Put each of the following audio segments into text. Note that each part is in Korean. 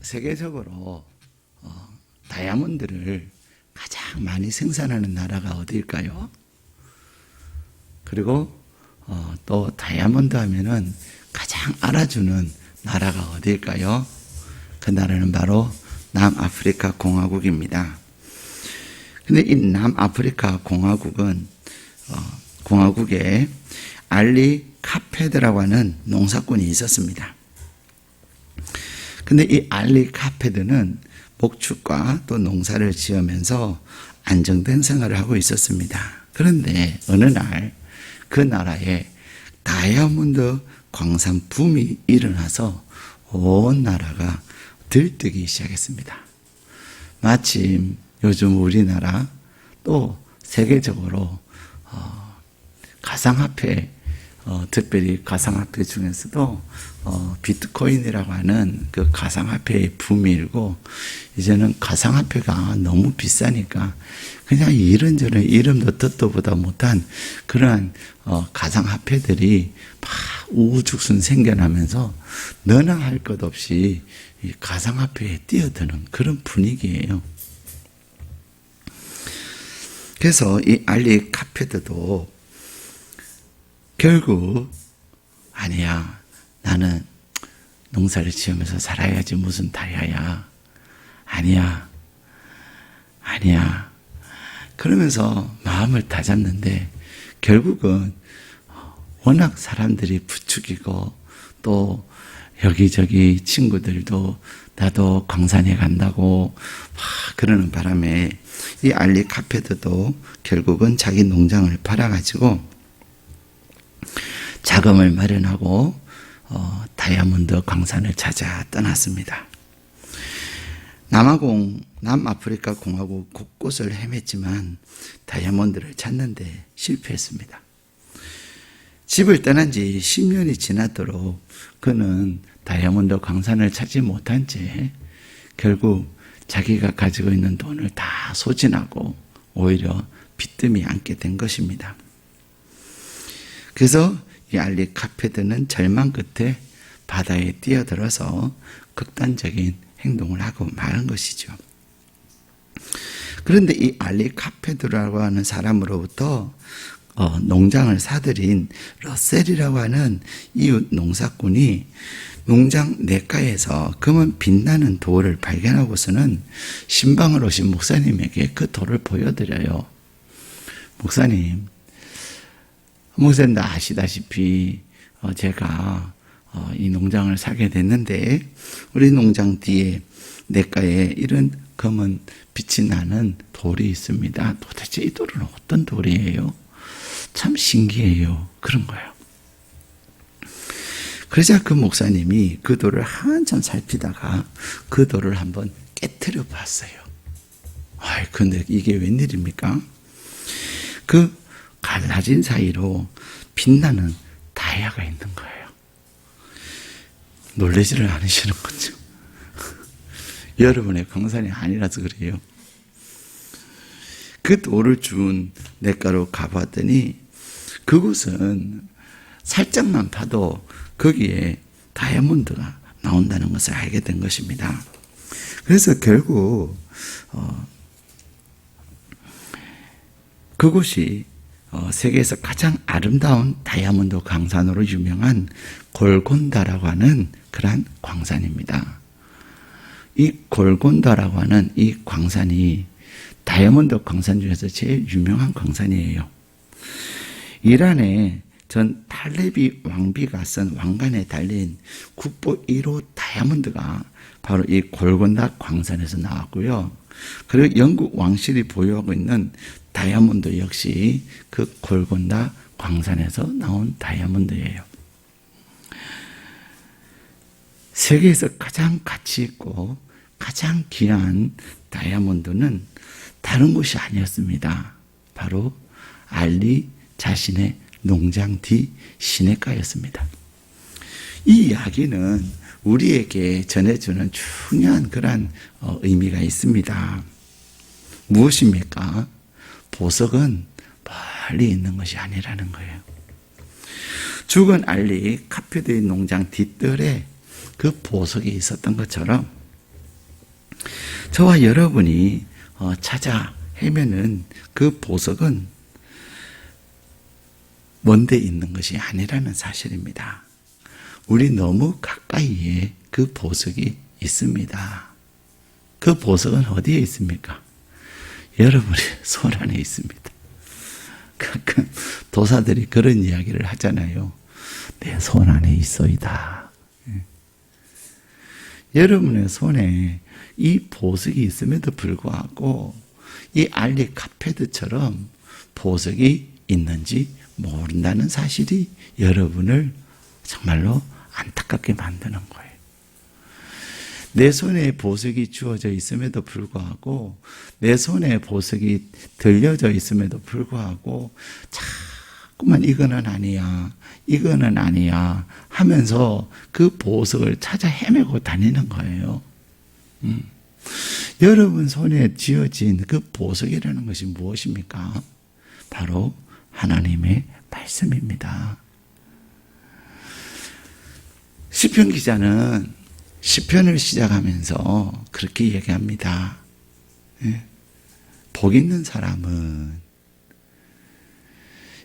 세계적으로 다이아몬드를 가장 많이 생산하는 나라가 어디일까요? 그리고 또 다이아몬드 하면은 가장 알아주는 나라가 어디일까요? 그 나라는 바로 남아프리카 공화국입니다. 근데 이 남아프리카 공화국은 공화국에 알리 카페드라고 하는 농사꾼이 있었습니다. 근데 이 알리 카페드는 목축과 또 농사를 지으면서 안정된 생활을 하고 있었습니다. 그런데 어느 날 그 나라에 다이아몬드 광산 붐이 일어나서 온 나라가 들뜨기 시작했습니다. 마침 요즘 우리나라 또 세계적으로 가상화폐, 특별히 가상화폐 중에서도 비트코인이라고 하는 그 가상화폐의 붐이 일고, 이제는 가상화폐가 너무 비싸니까 그냥 이런저런 이름도 듣도 보다 못한 그러한 가상화폐들이 막 우후죽순 생겨나면서 너나 할 것 없이 이 가상화폐에 뛰어드는 그런 분위기예요. 그래서 이 알리 카페드도 결국 아니야, 나는 농사를 지으면서 살아야지 무슨 다이아야, 아니야 그러면서 마음을 다잡는데, 결국은 워낙 사람들이 부추기고 또 여기저기 친구들도 나도 광산에 간다고 막 그러는 바람에 이 알리 카페드도 결국은 자기 농장을 팔아가지고 자금을 마련하고 다이아몬드 광산을 찾아 떠났습니다. 남아프리카 공화국 곳곳을 헤맸지만 다이아몬드를 찾는데 실패했습니다. 집을 떠난 지 10년이 지나도록 그는 다이아몬드 광산을 찾지 못한 채 결국 자기가 가지고 있는 돈을 다 소진하고 오히려 빚뜸이 안게 된 것입니다. 그래서 이 알리 카페드는 절망 끝에 바다에 뛰어들어서 극단적인 행동을 하고 마는 것이죠. 그런데 이 알리 카페드라고 하는 사람으로부터 농장을 사들인 러셀이라고 하는 이웃 농사꾼이 농장 냇가에서 금은 빛나는 돌을 발견하고서는 신방을 오신 목사님에게 그 돌을 보여드려요. 목사님 아시다시피 제가 이 농장을 사게 됐는데 우리 농장 뒤에 냇가에 이런 검은 빛이 나는 돌이 있습니다. 도대체 이 돌은 어떤 돌이에요? 참 신기해요. 그런 거예요. 그러자 그 목사님이 그 돌을 한참 살피다가 그 돌을 한번 깨트려 봤어요. 근데 이게 웬일입니까? 그 갈라진 사이로 빛나는 다이아가 있는 거예요. 놀라지를 않으시는 거죠. 여러분의 광산이 아니라서 그래요. 그 돌을 준 냇가로 가봤더니 그곳은 살짝만 봐도 거기에 다이아몬드가 나온다는 것을 알게 된 것입니다. 그래서 결국 그곳이 세계에서 가장 아름다운 다이아몬드 광산으로 유명한 골곤다라고 하는 그러한 광산입니다. 이 골곤다라고 하는 이 광산이 다이아몬드 광산 중에서 제일 유명한 광산이에요. 이란의 전 탈레비 왕비가 쓴 왕관에 달린 국보 1호 다이아몬드가 바로 이 골곤다 광산에서 나왔고요. 그리고 영국 왕실이 보유하고 있는 다이아몬드 역시 그 골곤다 광산에서 나온 다이아몬드예요. 세계에서 가장 가치 있고 가장 귀한 다이아몬드는 다른 곳이 아니었습니다. 바로 알리 자신의 농장 뒤 시냇가였습니다. 이 이야기는 우리에게 전해주는 중요한 그런 의미가 있습니다. 무엇입니까? 보석은 멀리 있는 것이 아니라는 거예요. 죽은 알리 카페드의 농장 뒷뜰에 그 보석이 있었던 것처럼 저와 여러분이 찾아 헤매는 그 보석은 먼데 있는 것이 아니라는 사실입니다. 우리 너무 가까이에 그 보석이 있습니다. 그 보석은 어디에 있습니까? 여러분의 손 안에 있습니다. 가끔 도사들이 그런 이야기를 하잖아요. 내 손 안에 있어이다. 여러분의 손에 이 보석이 있음에도 불구하고 이 알리 카페드처럼 보석이 있는지 모른다는 사실이 여러분을 정말로 안타깝게 만드는 거예요. 내 손에 보석이 주어져 있음에도 불구하고 내 손에 보석이 들려져 있음에도 불구하고 자꾸만 이거는 아니야, 이거는 아니야 하면서 그 보석을 찾아 헤매고 다니는 거예요. 여러분 손에 쥐어진 그 보석이라는 것이 무엇입니까? 바로 하나님의 말씀입니다. 시편 기자는 시편을 시작하면서 그렇게 얘기합니다. 복 있는 사람은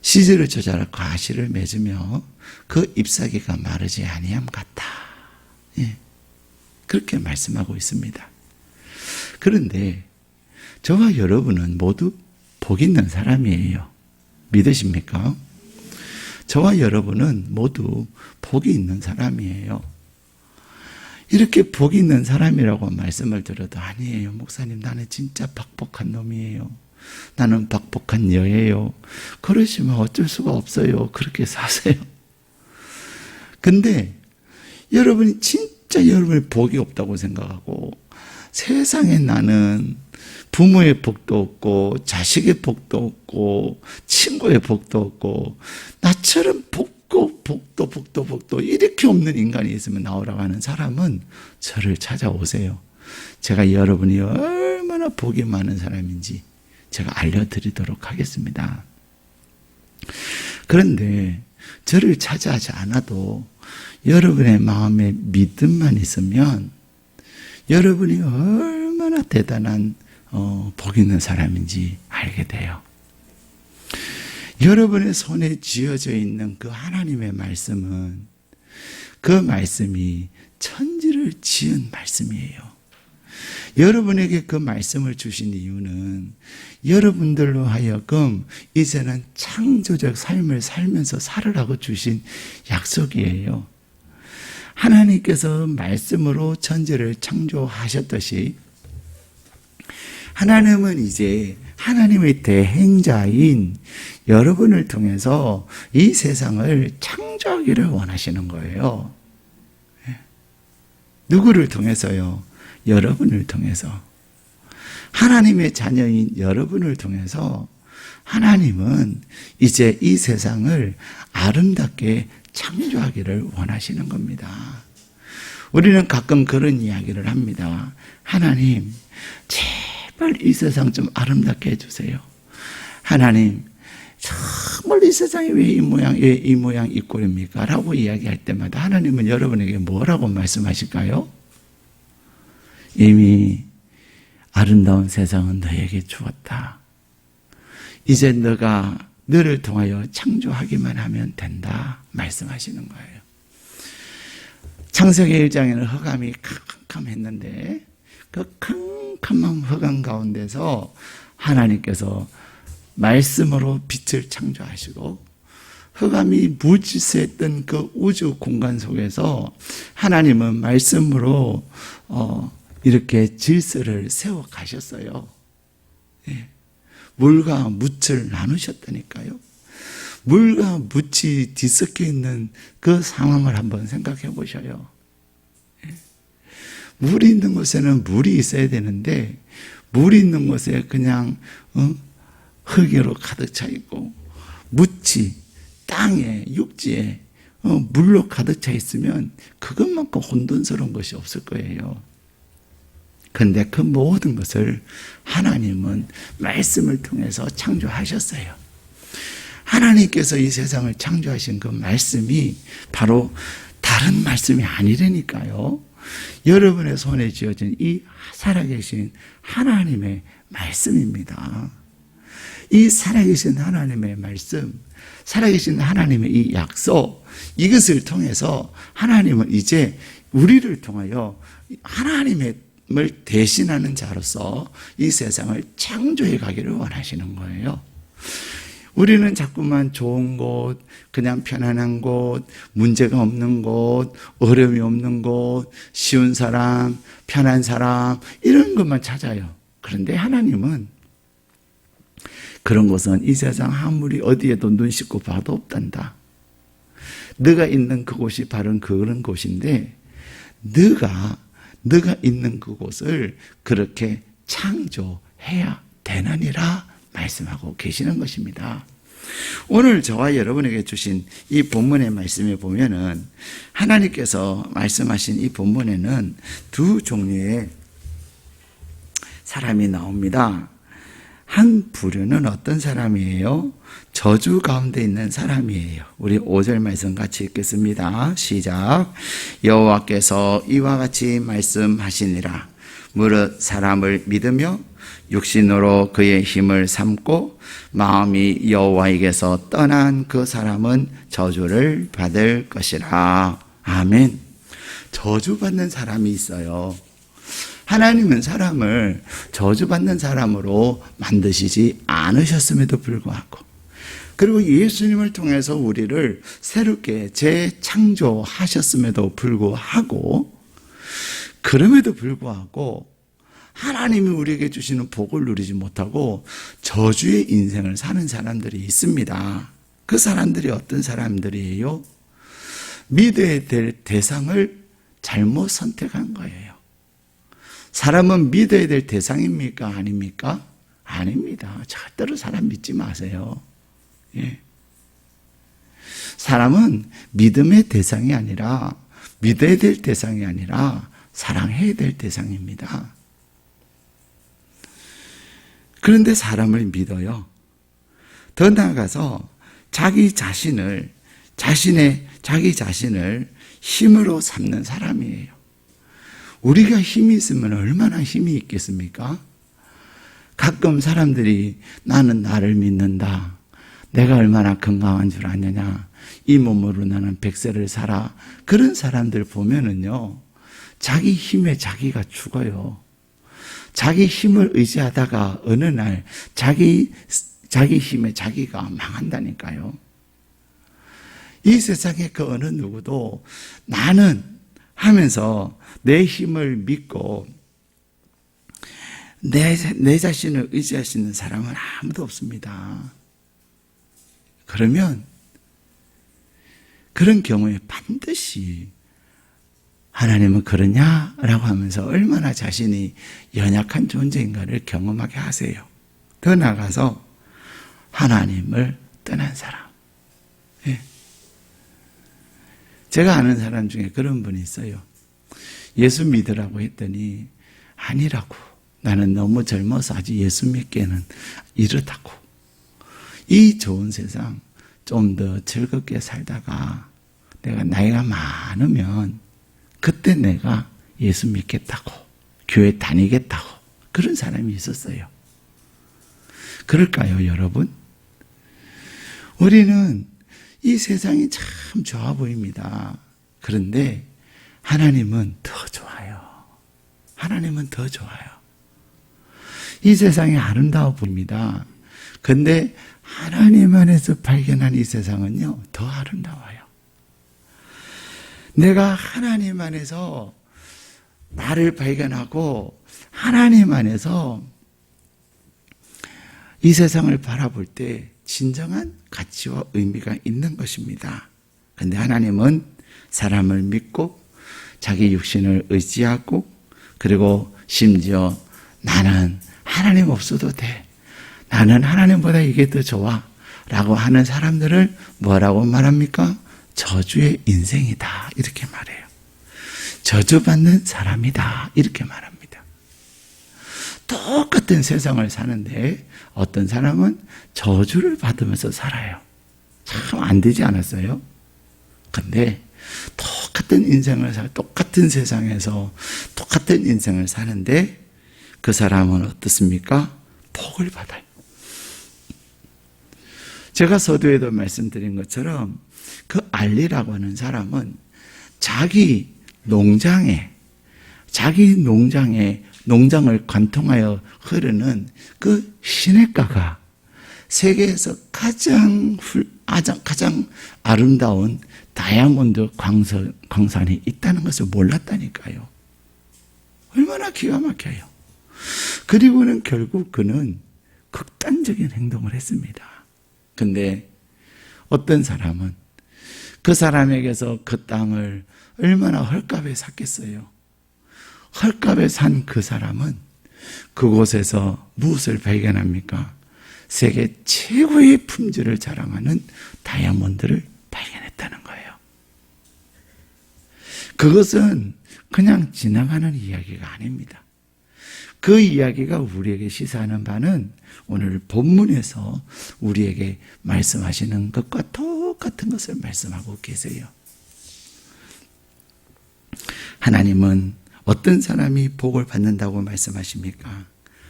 시절을 조절하고 가시를 맺으며 그 잎사귀가 마르지 아니함 같다. 그렇게 말씀하고 있습니다. 그런데 저와 여러분은 모두 복 있는 사람이에요. 믿으십니까? 저와 여러분은 모두 복이 있는 사람이에요. 이렇게 복이 있는 사람이라고 말씀을 들어도 아니에요. 목사님, 나는 진짜 박복한 놈이에요. 나는 박복한 여예요. 그러시면 어쩔 수가 없어요. 그렇게 사세요. 근데 여러분이 진짜 여러분의 복이 없다고 생각하고 세상에 나는 부모의 복도 없고 자식의 복도 없고 친구의 복도 없고 나처럼 복도 이렇게 없는 인간이 있으면 나오라고 하는 사람은 저를 찾아오세요. 제가 여러분이 얼마나 복이 많은 사람인지 제가 알려드리도록 하겠습니다. 그런데 저를 찾아하지 않아도 여러분의 마음에 믿음만 있으면 여러분이 얼마나 대단한 복 있는 사람인지 알게 돼요. 여러분의 손에 쥐어져 있는 그 하나님의 말씀은 그 말씀이 천지를 지은 말씀이에요. 여러분에게 그 말씀을 주신 이유는 여러분들로 하여금 이제는 창조적 삶을 살면서 살으라고 주신 약속이에요. 하나님께서 말씀으로 천지를 창조하셨듯이 하나님은 이제 하나님의 대행자인 여러분을 통해서 이 세상을 창조하기를 원하시는 거예요. 누구를 통해서요? 여러분을 통해서. 하나님의 자녀인 여러분을 통해서 하나님은 이제 이 세상을 아름답게 창조하기를 원하시는 겁니다. 우리는 가끔 그런 이야기를 합니다. 하나님, 제발 이 세상 좀 아름답게 해주세요. 하나님, 정말 이 세상이 왜 이 모양 이 꼴입니까? 라고 이야기할 때마다 하나님은 여러분에게 뭐라고 말씀하실까요? 이미 아름다운 세상은 너에게 주었다. 이제 너를 통하여 창조하기만 하면 된다 말씀하시는 거예요. 창세기 1장에는 흑암이 캄캄했는데 그 캄캄한 흑암 가운데서 하나님께서 말씀으로 빛을 창조하시고 흑암이 무질서했던 그 우주 공간 속에서 하나님은 말씀으로 이렇게 질서를 세워 가셨어요. 물과 묻을 나누셨다니까요. 물과 묻이 뒤섞여 있는 그 상황을 한번 생각해 보셔요. 물이 있는 곳에는 물이 있어야 되는데 물이 있는 곳에 그냥 흙으로 가득 차 있고 묻이 땅에 육지에 물로 가득 차 있으면 그것만큼 혼돈스러운 것이 없을 거예요. 그런데 그 모든 것을 하나님은 말씀을 통해서 창조하셨어요. 하나님께서 이 세상을 창조하신 그 말씀이 바로 다른 말씀이 아니라니까요. 여러분의 손에 쥐어진 이 살아계신 하나님의 말씀입니다. 이 살아계신 하나님의 말씀, 살아계신 하나님의 이 약속, 이것을 통해서 하나님은 이제 우리를 통하여 하나님을 대신하는 자로서 이 세상을 창조해 가기를 원하시는 거예요. 우리는 자꾸만 좋은 곳, 그냥 편안한 곳, 문제가 없는 곳, 어려움이 없는 곳, 쉬운 사람, 편한 사람, 이런 것만 찾아요. 그런데 하나님은 그런 곳은 이 세상 아무리 어디에도 눈 씻고 봐도 없단다. 너가 있는 그곳이 바로 그런 곳인데 너가 있는 그곳을 그렇게 창조해야 되느니라 말씀하고 계시는 것입니다. 오늘 저와 여러분에게 주신 이 본문의 말씀에 보면은 하나님께서 말씀하신 이 본문에는 두 종류의 사람이 나옵니다. 한 부류는 어떤 사람이에요? 저주 가운데 있는 사람이에요. 우리 5절 말씀 같이 읽겠습니다. 시작. 여호와께서 이와 같이 말씀하시니라. 무릇 사람을 믿으며 육신으로 그의 힘을 삼고 마음이 여호와에게서 떠난 그 사람은 저주를 받을 것이라. 아멘. 저주받는 사람이 있어요. 하나님은 사람을 저주받는 사람으로 만드시지 않으셨음에도 불구하고, 그리고 예수님을 통해서 우리를 새롭게 재창조하셨음에도 불구하고, 그럼에도 불구하고 하나님이 우리에게 주시는 복을 누리지 못하고 저주의 인생을 사는 사람들이 있습니다. 그 사람들이 어떤 사람들이에요? 믿어야 될 대상을 잘못 선택한 거예요. 사람은 믿어야 될 대상입니까? 아닙니까? 아닙니다. 절대로 사람 믿지 마세요. 예. 사람은 믿음의 대상이 아니라, 믿어야 될 대상이 아니라 사랑해야 될 대상입니다. 그런데 사람을 믿어요. 더 나아가서 자기 자신을 힘으로 삼는 사람이에요. 우리가 힘이 있으면 얼마나 힘이 있겠습니까? 가끔 사람들이 나는 나를 믿는다. 내가 얼마나 건강한 줄 아느냐. 이 몸으로 나는 100세를 살아. 그런 사람들 보면은요, 자기 힘에 자기가 죽어요. 자기 힘을 의지하다가 어느 날 자기 힘에 자기가 망한다니까요. 이 세상에 그 어느 누구도 나는 하면서 내 힘을 믿고 내 자신을 의지할 수 있는 사람은 아무도 없습니다. 그러면 그런 경우에 반드시 하나님은 그러냐라고 하면서 얼마나 자신이 연약한 존재인가를 경험하게 하세요. 더 나아가서 하나님을 떠난 사람. 예. 제가 아는 사람 중에 그런 분이 있어요. 예수 믿으라고 했더니 아니라고. 나는 너무 젊어서 아직 예수 믿기에는 이렇다고. 이 좋은 세상 좀 더 즐겁게 살다가 내가 나이가 많으면 그때 내가 예수 믿겠다고, 교회 다니겠다고, 그런 사람이 있었어요. 그럴까요, 여러분? 우리는 이 세상이 참 좋아 보입니다. 그런데 하나님은 더 좋아요. 하나님은 더 좋아요. 이 세상이 아름다워 보입니다. 그런데 하나님 안에서 발견한 이 세상은요, 더 아름다워요. 내가 하나님 안에서 나를 발견하고 하나님 안에서 이 세상을 바라볼 때 진정한 가치와 의미가 있는 것입니다. 그런데 하나님은 사람을 믿고 자기 육신을 의지하고, 그리고 심지어 나는 하나님 없어도 돼. 나는 하나님보다 이게 더 좋아. 라고 하는 사람들을 뭐라고 말합니까? 저주의 인생이다. 이렇게 말해요. 저주받는 사람이다. 이렇게 말합니다. 똑같은 세상을 사는데 어떤 사람은 저주를 받으면서 살아요. 참 안 되지 않았어요? 근데 똑같은 똑같은 인생을 똑같은 세상에서 똑같은 인생을 사는데 그 사람은 어떻습니까? 복을 받아요. 제가 서두에도 말씀드린 것처럼 그 알리라고 하는 사람은 자기 농장에 농장을 관통하여 흐르는 그 시냇가가 세계에서 가장 아름다운 다이아몬드 광산이 있다는 것을 몰랐다니까요. 얼마나 기가 막혀요. 그리고는 결국 그는 극단적인 행동을 했습니다. 근데 어떤 사람은 그 사람에게서 그 땅을 얼마나 헐값에 샀겠어요. 헐값에 산 그 사람은 그곳에서 무엇을 발견합니까? 세계 최고의 품질을 자랑하는 다이아몬드를 발견했다는 거예요. 그것은 그냥 지나가는 이야기가 아닙니다. 그 이야기가 우리에게 시사하는 바는 오늘 본문에서 우리에게 말씀하시는 것과 똑같은 것을 말씀하고 계세요. 하나님은 어떤 사람이 복을 받는다고 말씀하십니까?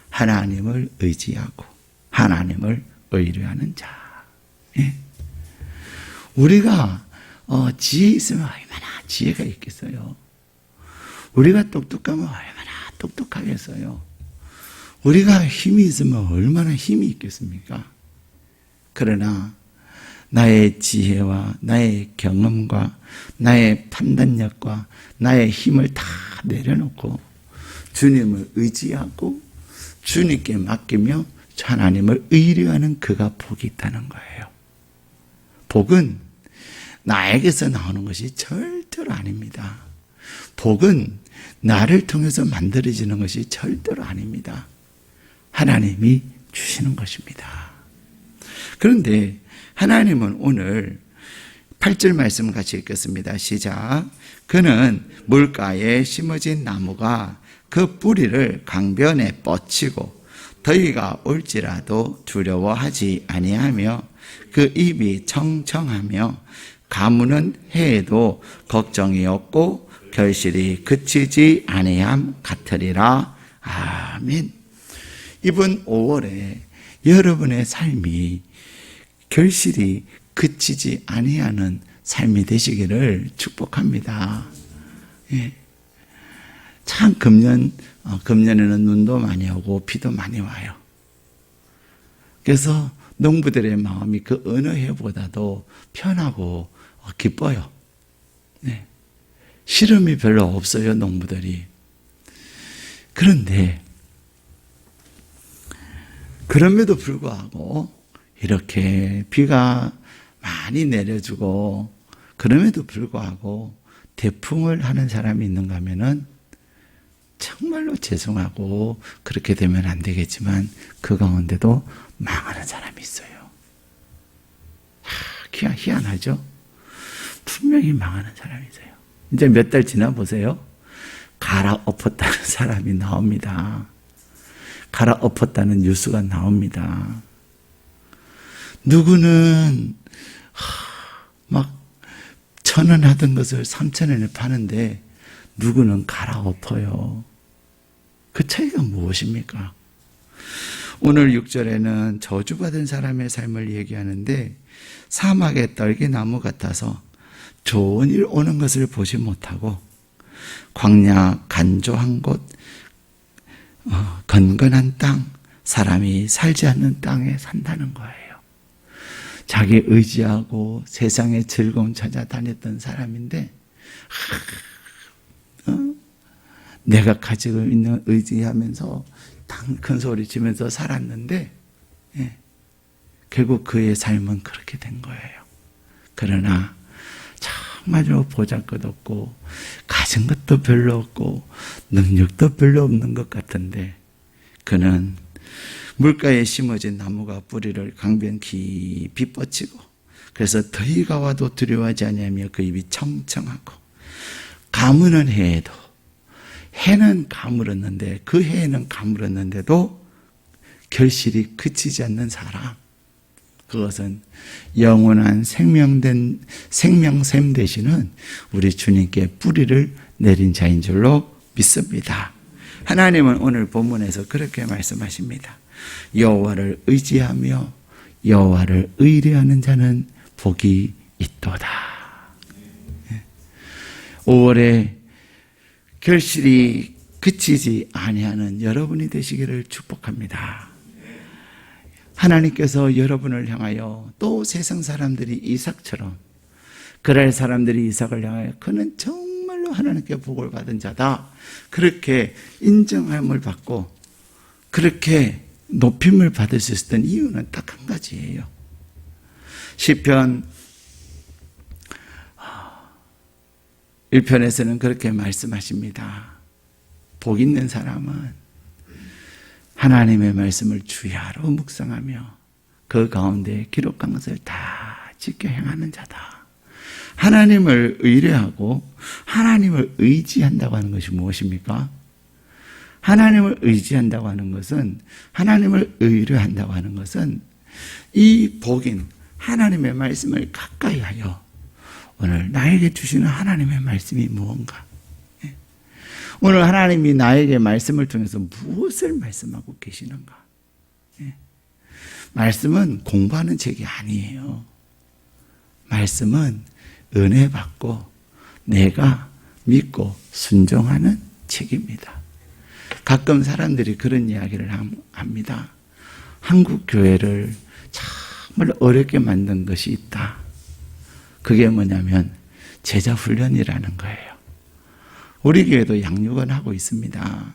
하나님을 의지하고 하나님을 의뢰하는 자. 예? 우리가 지혜 있으면 얼마나 지혜가 있겠어요. 우리가 똑똑하면 얼마나 똑똑하겠어요. 우리가 힘이 있으면 얼마나 힘이 있겠습니까? 그러나 나의 지혜와 나의 경험과 나의 판단력과 나의 힘을 다 내려놓고 주님을 의지하고 주님께 맡기며 하나님을 의뢰하는 그가 복이 있다는 거예요. 복은 나에게서 나오는 것이 절대로 아닙니다. 복은 나를 통해서 만들어지는 것이 절대로 아닙니다. 하나님이 주시는 것입니다. 그런데 하나님은 오늘 8절 말씀 같이 읽겠습니다. 시작. 그는 물가에 심어진 나무가 그 뿌리를 강변에 뻗치고 더위가 올지라도 두려워하지 아니하며 그 입이 청청하며 가무는 해에도 걱정이 없고 결실이 그치지 아니함 같으리라. 아멘. 이번 5월에 여러분의 삶이 결실이 그치지 아니하는 삶이 되시기를 축복합니다. 예. 참 금년에는 눈도 많이 오고 비도 많이 와요. 그래서 농부들의 마음이 그 어느 해보다도 편하고 기뻐요. 네. 시름이 별로 없어요, 농부들이. 그런데 그럼에도 불구하고 이렇게 비가 많이 내려주고 그럼에도 불구하고 태풍을 하는 사람이 있는가 하면은 정말로 죄송하고 그렇게 되면 안 되겠지만 그 가운데도 망하는 사람이 있어요. 희한하죠? 분명히 망하는 사람이 있어요. 이제 몇 달 지나 보세요. 갈아엎었다는 사람이 나옵니다. 갈아엎었다는 뉴스가 나옵니다. 누구는 막 1,000원 하던 것을 3,000원에 파는데 누구는 갈아엎어요. 그 차이가 무엇입니까? 오늘 6절에는 저주받은 사람의 삶을 얘기하는데 사막의 떨기나무 같아서 좋은 일 오는 것을 보지 못하고 광야 간조한 곳 건건한 땅 사람이 살지 않는 땅에 산다는 거예요. 자기 의지하고 세상의 즐거움 찾아다녔던 사람인데 내가 가지고 있는 의지하면서 큰 소리 치면서 살았는데 결국 그의 삶은 그렇게 된 거예요. 그러나 정말로 보잘것없고 가진 것도 별로 없고 능력도 별로 없는 것 같은데 그는 물가에 심어진 나무가 뿌리를 강변 깊이 뻗치고 그래서 더위가 와도 두려워하지 아니하며 그 입이 청청하고 가무는 해에도 해는 가물었는데 그 해에는 가물었는데도 결실이 그치지 않는 사람 그것은 영원한 생명샘 되시는 우리 주님께 뿌리를 내린 자인 줄로 믿습니다. 하나님은 오늘 본문에서 그렇게 말씀하십니다. 여호와를 의지하며 여호와를 의뢰하는 자는 복이 있도다. 5월에 결실이 그치지 아니하는 여러분이 되시기를 축복합니다. 하나님께서 여러분을 향하여 또 세상 사람들이 이삭처럼 그랄 사람들이 이삭을 향하여 그는 정말로 하나님께 복을 받은 자다. 그렇게 인정함을 받고 그렇게 높임을 받을 수 있었던 이유는 딱 한 가지예요. 시편 1편에서는 그렇게 말씀하십니다. 복 있는 사람은 하나님의 말씀을 주야로 묵상하며 그 가운데 기록한 것을 다 지켜 행하는 자다. 하나님을 의뢰하고 하나님을 의지한다고 하는 것이 무엇입니까? 하나님을 의지한다고 하는 것은, 하나님을 의뢰한다고 하는 것은 이 복인 하나님의 말씀을 가까이 하여 오늘 나에게 주시는 하나님의 말씀이 무언가, 오늘 하나님이 나에게 말씀을 통해서 무엇을 말씀하고 계시는가. 말씀은 공부하는 책이 아니에요. 말씀은 은혜 받고 내가 믿고 순종하는 책입니다. 가끔 사람들이 그런 이야기를 합니다. 한국 교회를 정말 어렵게 만든 것이 있다. 그게 뭐냐면 제자 훈련이라는 거예요. 우리 교회도 양육은 하고 있습니다.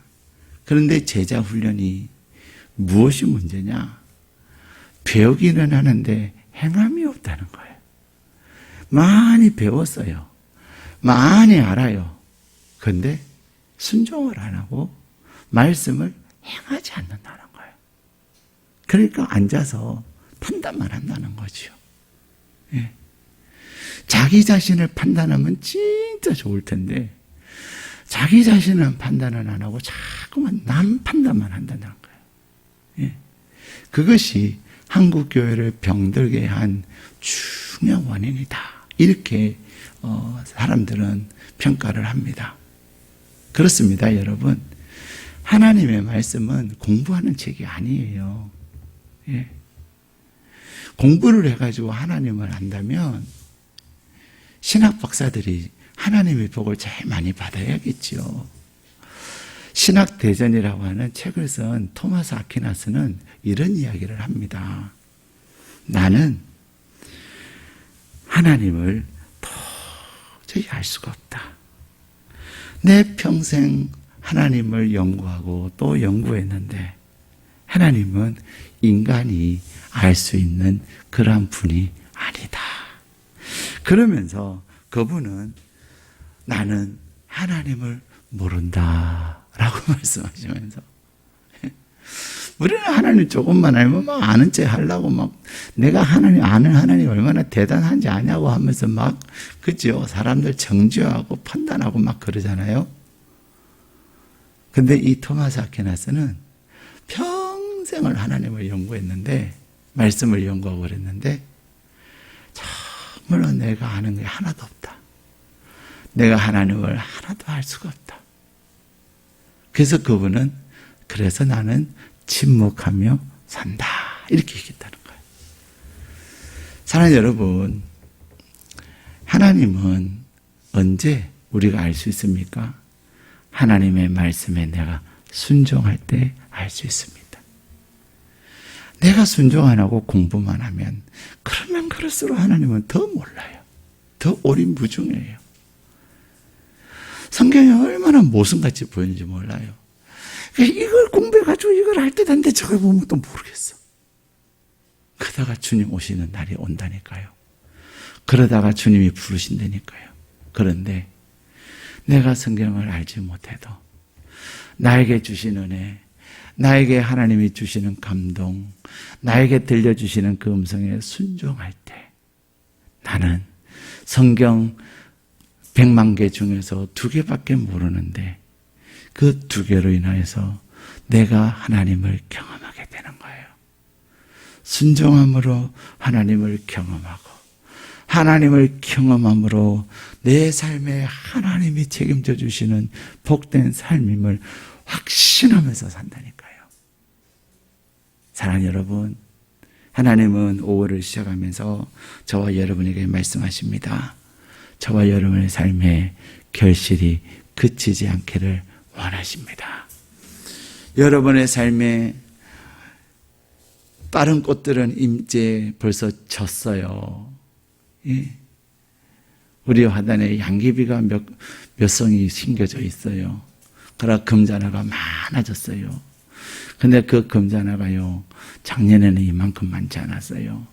그런데 제자 훈련이 무엇이 문제냐? 배우기는 하는데 행함이 없다는 거예요. 많이 배웠어요. 많이 알아요. 그런데 순종을 안 하고 말씀을 행하지 않는다는 거예요. 그러니까 앉아서 판단만 한다는 거죠. 예. 자기 자신을 판단하면 진짜 좋을 텐데 자기 자신은 판단을 안 하고 자꾸만 남 판단만 한다는 거예요. 예. 그것이 한국 교회를 병들게 한 중요한 원인이다. 이렇게 사람들은 평가를 합니다. 그렇습니다, 여러분. 하나님의 말씀은 공부하는 책이 아니에요. 예. 공부를 해가지고 하나님을 안다면 신학 박사들이 하나님의 복을 제일 많이 받아야겠죠. 신학대전이라고 하는 책을 쓴 토마스 아퀴나스는 이런 이야기를 합니다. 나는 하나님을 도저히 알 수가 없다. 내 평생 하나님을 연구하고 또 연구했는데 하나님은 인간이 알 수 있는 그러한 분이 아니다. 그러면서 그분은 나는 하나님을 모른다 라고 말씀하시면서 우리는 하나님 조금만 알면 막 아는 체 하려고 막 내가 하나님 아는 하나님 얼마나 대단한지 아냐고 하면서 막 그죠? 사람들 정죄하고 판단하고 막 그러잖아요. 근데 이 토마스 아퀴나스는 평생을 하나님을 연구했는데 말씀을 연구하고 그랬는데 정말로 내가 아는 게 하나도 없다. 내가 하나님을 하나도 알 수가 없다. 그래서 그분은 그래서 나는 침묵하며 산다. 이렇게 얘기했다는 거예요. 사랑하는 여러분, 하나님은 언제 우리가 알 수 있습니까? 하나님의 말씀에 내가 순종할 때 알 수 있습니다. 내가 순종 안 하고 공부만 하면 그러면 그럴수록 하나님은 더 몰라요. 더 오리무중해요. 성경이 얼마나 모순같이 보이는지 몰라요. 이걸 공부해가지고 이걸 할 때 된데 저걸 보면 또 모르겠어. 그러다가 주님 오시는 날이 온다니까요. 그러다가 주님이 부르신다니까요. 그런데 내가 성경을 알지 못해도 나에게 주신 은혜, 나에게 하나님이 주시는 감동, 나에게 들려주시는 그 음성에 순종할 때 나는 성경 100만 개 중에서 2개밖에 모르는데 그 2개로 인하여서 내가 하나님을 경험하게 되는 거예요. 순종함으로 하나님을 경험하고 하나님을 경험함으로 내 삶에 하나님이 책임져 주시는 복된 삶임을 확신하면서 산다니까요. 사랑하는 여러분, 하나님은 5월을 시작하면서 저와 여러분에게 말씀하십니다. 저와 여러분의 삶에 결실이 그치지 않기를 원하십니다. 여러분의 삶에 다른 꽃들은 이제 벌써 졌어요. 예. 우리 화단에 양귀비가 몇 송이 심겨져 있어요. 그러나 금자나가 많아졌어요. 근데 그 금자나가요, 작년에는 이만큼 많지 않았어요.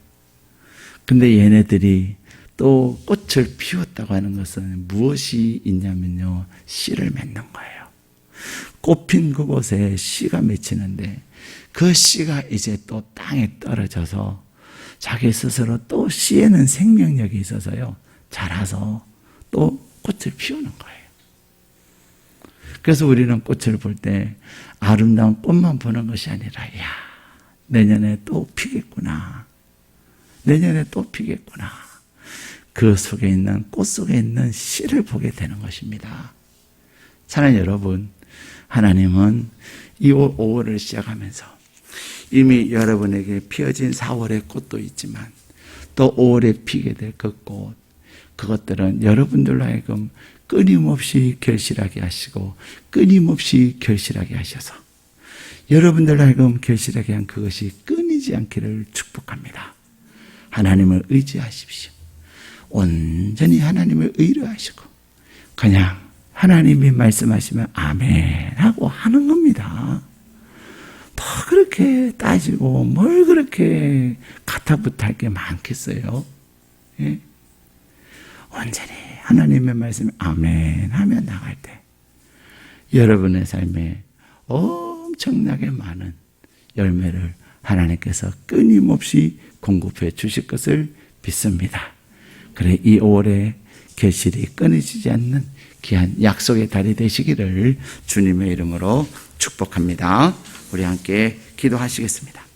근데 얘네들이 또 꽃을 피웠다고 하는 것은 무엇이 있냐면요, 씨를 맺는 거예요. 꽃핀 그곳에 씨가 맺히는데 그 씨가 이제 또 땅에 떨어져서 자기 스스로 또 씨에는 생명력이 있어서요, 자라서 또 꽃을 피우는 거예요. 그래서 우리는 꽃을 볼 때 아름다운 꽃만 보는 것이 아니라, 야, 내년에 또 피겠구나. 내년에 또 피겠구나. 그 속에 있는, 꽃 속에 있는 씨를 보게 되는 것입니다. 사랑하는 여러분, 하나님은 이 5월을 시작하면서 이미 여러분에게 피어진 4월의 꽃도 있지만 또 5월에 피게 될 그 꽃, 그것들은 여러분들로 하여금 끊임없이 결실하게 하시고 끊임없이 결실하게 하셔서 여러분들로 하여금 결실하게 한 그것이 끊이지 않기를 축복합니다. 하나님을 의지하십시오. 온전히 하나님을 의뢰하시고 그냥 하나님이 말씀하시면 아멘 하고 하는 겁니다. 뭐 그렇게 따지고 뭘 그렇게 가타부타할 게 많겠어요? 예? 온전히 하나님의 말씀에 아멘 하며 나갈 때 여러분의 삶에 엄청나게 많은 열매를 하나님께서 끊임없이 공급해 주실 것을 믿습니다. 그래, 이 5월에 결실이 끊어지지 않는 귀한 약속의 달이 되시기를 주님의 이름으로 축복합니다. 우리 함께 기도하시겠습니다.